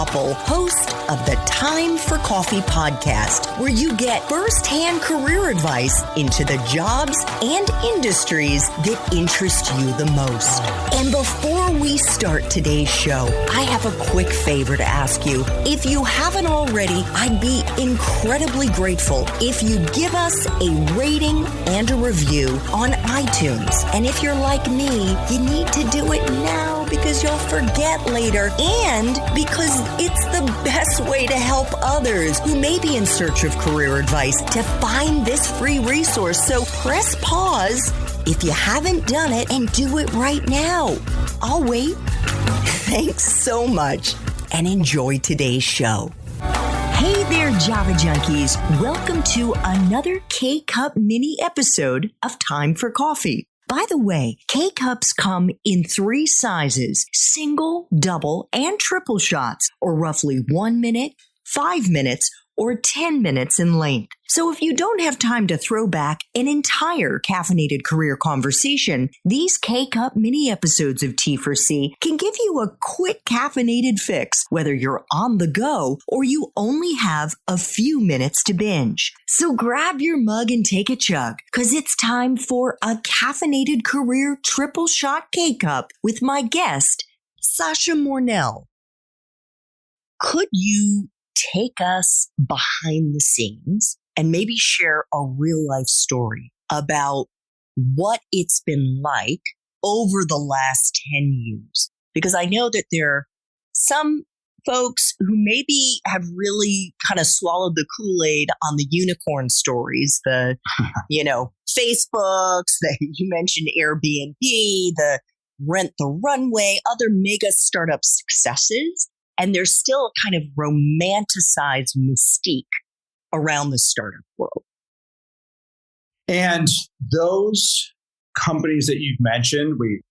Koppel, host of the Time for Coffee podcast, where you get firsthand career advice into the jobs and industries that interest you the most. And before we start today's show, I have a quick favor to ask you. If you haven't already, I'd be incredibly grateful if you give us a rating and a review on iTunes. And if you're like me, you need to do it now because you'll forget later and because it's the best way to help others who may be in search of career advice to find this free resource. So press pause if you haven't done it and do it right now. I'll wait. Thanks so much and enjoy today's show. Hey there, Java Junkies. Welcome to another K-Cup mini episode of Time for Coffee. By the way, K-Cups come in 3 sizes, single, double, and triple shots, or roughly 1 minute, 5 minutes, or 10 minutes in length. So if you don't have time to throw back an entire caffeinated career conversation, these K-Cup mini episodes of T4C can give you a quick caffeinated fix, whether you're on the go or you only have a few minutes to binge. So grab your mug and take a chug, because it's time for a caffeinated career triple shot K-Cup with my guest, Sascha Mornell. Could you take us behind the scenes and maybe share a real life story about what it's been like over the last 10 years? Because I know that there are some folks who maybe have really kind of swallowed the Kool-Aid on the unicorn stories, the, Facebooks, you mentioned Airbnb, the Rent the Runway, other mega startup successes. And there's still a kind of romanticized mystique around the startup world. And those companies that you've mentioned, we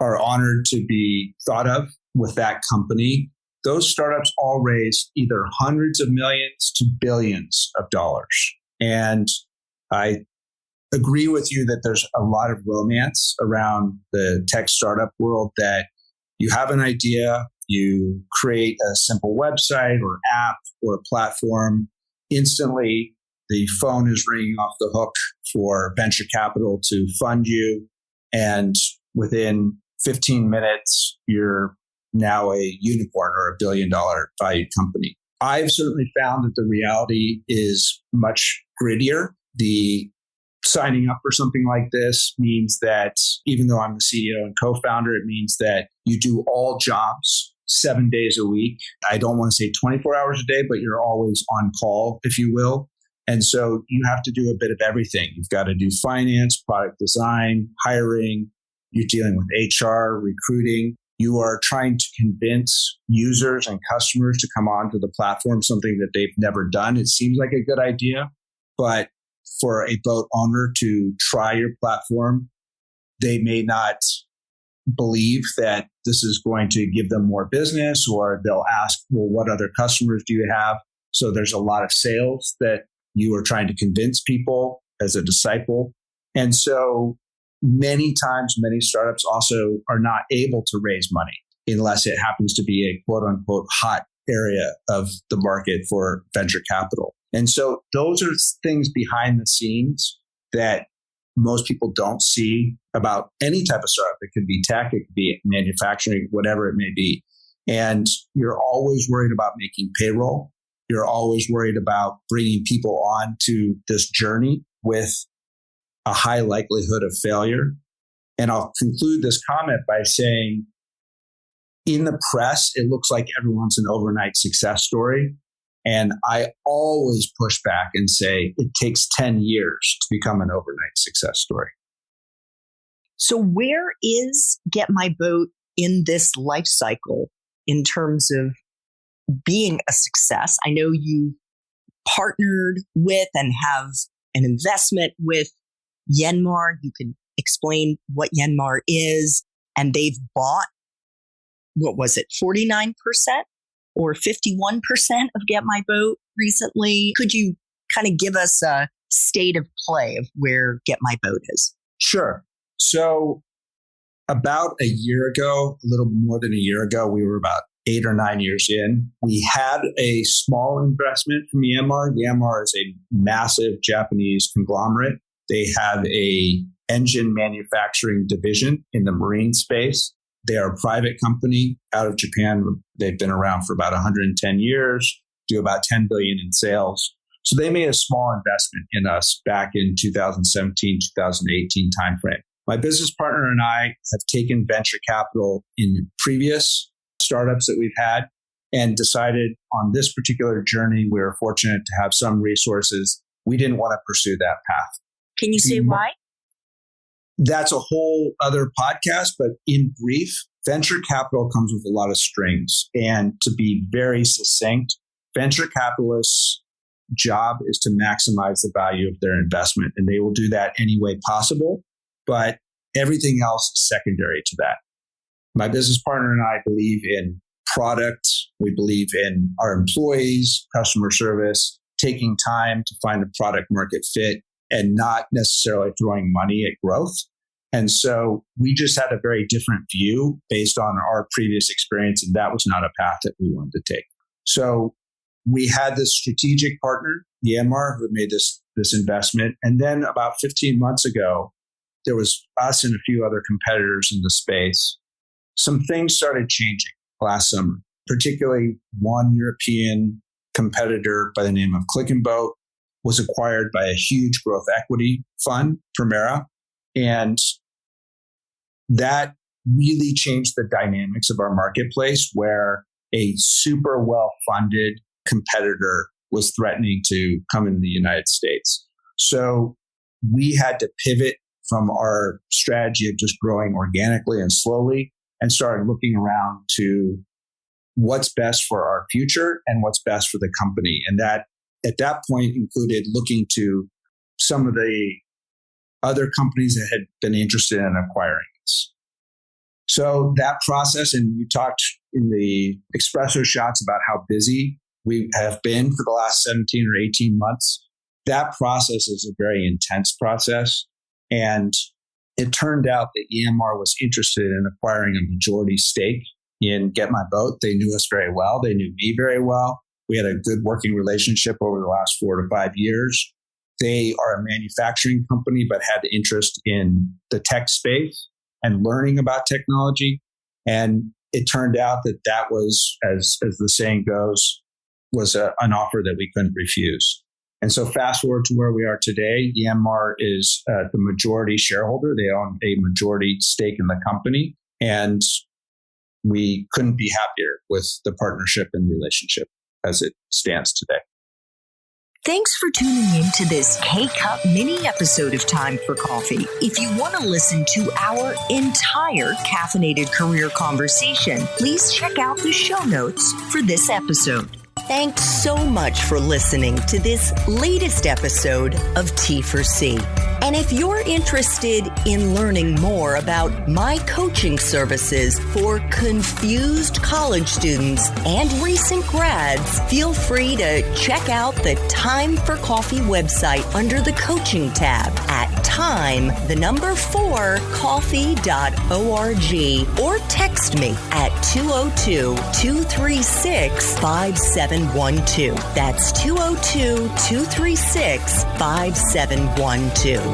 are honored to be thought of with that company. Those startups all raised either hundreds of millions to billions of dollars. And I agree with you that there's a lot of romance around the tech startup world, that you have an idea, you create a simple website or app or a platform. Instantly, the phone is ringing off the hook for venture capital to fund you. And within 15 minutes, you're now a unicorn or $1 billion valued company. I've certainly found that the reality is much grittier. The signing up for something like this means that even though I'm the CEO and co-founder, it means that you do all jobs 7 days a week. I don't want to say 24 hours a day, but you're always on call, if you will. And so you have to do a bit of everything. You've got to do finance, product design, hiring. You're dealing with HR, recruiting. You are trying to convince users and customers to come onto the platform, something that they've never done. It seems like a good idea, but for a boat owner to try your platform, they may not believe that this is going to give them more business, or they'll ask, well, what other customers do you have? So there's a lot of sales that you are trying to convince people as a disciple. And so many times, many startups also are not able to raise money unless it happens to be a quote unquote hot area of the market for venture capital. And so those are things behind the scenes that most people don't see about any type of startup. It could be tech, it could be manufacturing, whatever it may be. And you're always worried about making payroll. You're always worried about bringing people on to this journey with a high likelihood of failure. And I'll conclude this comment by saying, in the press, it looks like everyone's an overnight success story. And I always push back and say it takes 10 years to become an overnight success story. So where is GetMyBoat in this life cycle in terms of being a success? I know you partnered with and have an investment with Yanmar. You can explain what Yanmar is, and they've bought, what was it, 49% or 51% of GetMyBoat recently. Could you kind of give us a state of play of where GetMyBoat is? Sure. So about a year ago, a little more than a year ago, we were about 8 or 9 years in. We had a small investment from Yanmar. Yanmar is a massive Japanese conglomerate. They have a engine manufacturing division in the marine space. They are a private company out of Japan. They've been around for about 110 years, do about $10 billion in sales. So they made a small investment in us back in 2017, 2018 timeframe. My business partner and I have taken venture capital in previous startups that we've had and decided on this particular journey, we were fortunate to have some resources. We didn't want to pursue that path. Can you say why? That's a whole other podcast, but in brief, venture capital comes with a lot of strings. And to be very succinct, venture capitalists' job is to maximize the value of their investment, and they will do that any way possible. But everything else is secondary to that. My business partner and I believe in product. We believe in our employees, customer service, taking time to find a product market fit and not necessarily throwing money at growth. And so we just had a very different view based on our previous experience, and that was not a path that we wanted to take. So we had this strategic partner, Yanmar, who made this investment. And then about 15 months ago, there was us and a few other competitors in the space. Some things started changing last summer, particularly one European competitor by the name of ClickandBoat was acquired by a huge growth equity fund, Primera. And that really changed the dynamics of our marketplace, where a super well-funded competitor was threatening to come in the United States. So we had to pivot from our strategy of just growing organically and slowly and started looking around to what's best for our future and what's best for the company. And that at that point included looking to some of the other companies that had been interested in acquiring us. So that process, and you talked in the espresso shots about how busy we have been for the last 17 or 18 months. That process is a very intense process. And it turned out that Yanmar was interested in acquiring a majority stake in GetMyBoat. They knew us very well. They knew me very well. We had a good working relationship over the last 4 to 5 years. They are a manufacturing company, but had interest in the tech space and learning about technology. And it turned out that that was, as the saying goes, was an offer that we couldn't refuse. And so fast forward to where we are today, Yanmar is the majority shareholder. They own a majority stake in the company. And we couldn't be happier with the partnership and relationship as it stands today. Thanks for tuning in to this K-Cup mini episode of Time for Coffee. If you want to listen to our entire caffeinated career conversation, please check out the show notes for this episode. Thanks so much for listening to this latest episode of T4C. And if you're interested in learning more about my coaching services for confused college students and recent grads, feel free to check out the Time for Coffee website under the coaching tab at time4coffee.org or text me at 202-236-5712. That's 202-236-5712.